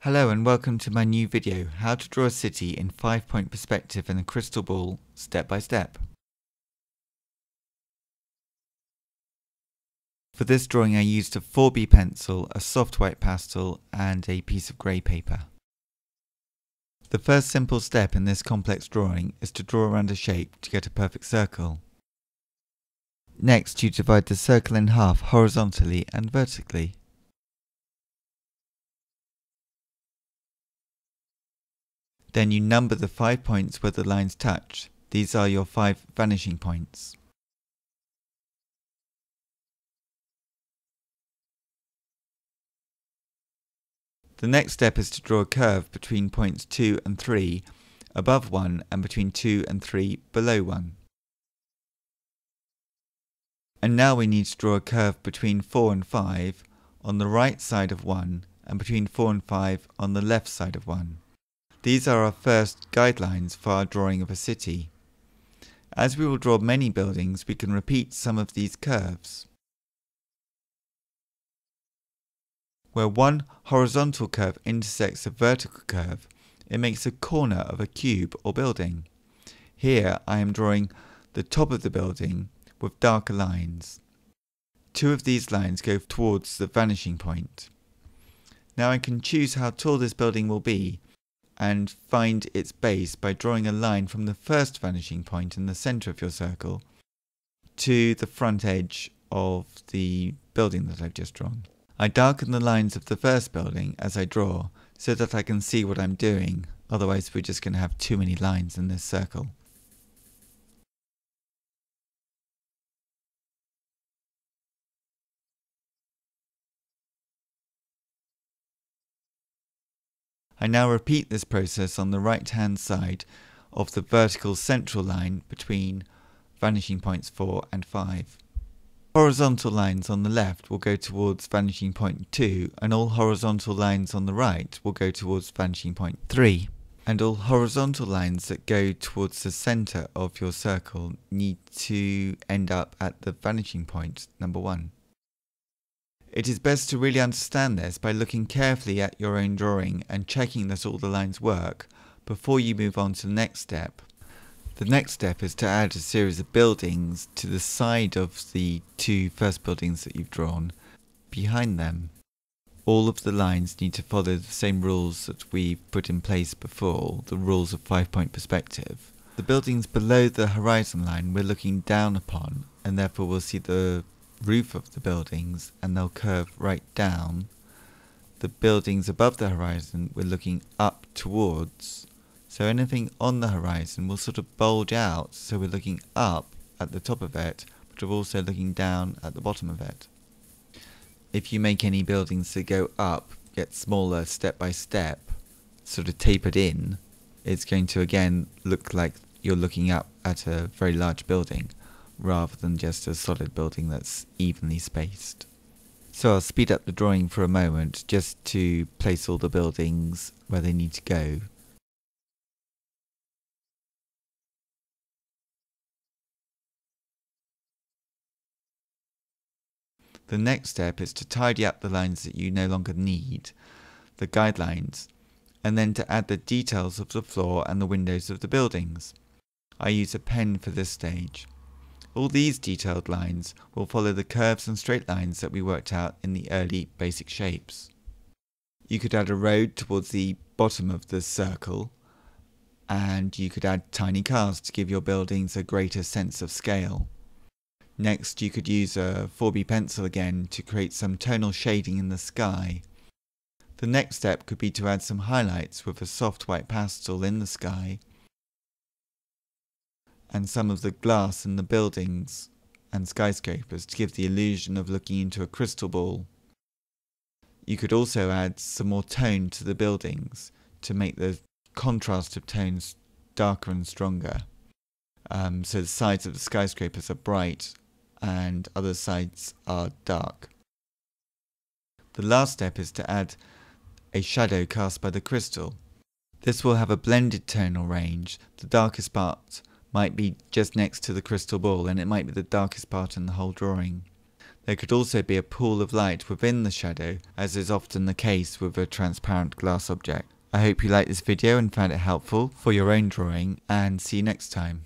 Hello and welcome to my new video, how to draw a city in 5-point perspective in a crystal ball, step by step. For this drawing I used a 4B pencil, a soft white pastel and a piece of grey paper. The first simple step in this complex drawing is to draw around a shape to get a perfect circle. Next you divide the circle in half horizontally and vertically. Then you number the 5 points where the lines touch. These are your 5 vanishing points. The next step is to draw a curve between points 2 and 3 above 1 and between 2 and 3 below 1. And now we need to draw a curve between 4 and 5 on the right side of 1 and between 4 and 5 on the left side of 1. These are our first guidelines for our drawing of a city. As we will draw many buildings, we can repeat some of these curves. Where one horizontal curve intersects a vertical curve, it makes a corner of a cube or building. Here I am drawing the top of the building with darker lines. 2 of these lines go towards the vanishing point. Now I can choose how tall this building will be and find its base by drawing a line from the first vanishing point in the center of your circle to the front edge of the building that I've just drawn. I darken the lines of the first building as I draw so that I can see what I'm doing, otherwise we're just going to have too many lines in this circle. I now repeat this process on the right hand side of the vertical central line between vanishing points 4 and 5. Horizontal lines on the left will go towards vanishing point 2 and all horizontal lines on the right will go towards vanishing point 3. And all horizontal lines that go towards the center of your circle need to end up at the vanishing point number 1. It is best to really understand this by looking carefully at your own drawing and checking that all the lines work before you move on to the next step. The next step is to add a series of buildings to the side of the 2 first buildings that you've drawn, behind them. All of the lines need to follow the same rules that we put in place before, the rules of 5-point perspective. The buildings below the horizon line we're looking down upon, and therefore we'll see the roof of the buildings and they'll curve right down. The buildings above the horizon we're looking up towards, so anything on the horizon will sort of bulge out, so we're looking up at the top of it, but we're also looking down at the bottom of it. If you make any buildings that go up, get smaller step by step, sort of tapered in, it's going to again look like you're looking up at a very large building, rather than just a solid building that's evenly spaced. So I'll speed up the drawing for a moment just to place all the buildings where they need to go. The next step is to tidy up the lines that you no longer need, the guidelines, and then to add the details of the floor and the windows of the buildings. I use a pen for this stage. All these detailed lines will follow the curves and straight lines that we worked out in the early basic shapes. You could add a road towards the bottom of the circle, and you could add tiny cars to give your buildings a greater sense of scale. Next, you could use a 4B pencil again to create some tonal shading in the sky. The next step could be to add some highlights with a soft white pastel in the sky, and some of the glass in the buildings and skyscrapers to give the illusion of looking into a crystal ball. You could also add some more tone to the buildings to make the contrast of tones darker and stronger. So the sides of the skyscrapers are bright and other sides are dark. The last step is to add a shadow cast by the crystal. This will have a blended tonal range. The darkest part might be just next to the crystal ball, and it might be the darkest part in the whole drawing. There could also be a pool of light within the shadow, as is often the case with a transparent glass object. I hope you liked this video and found it helpful for your own drawing, and see you next time.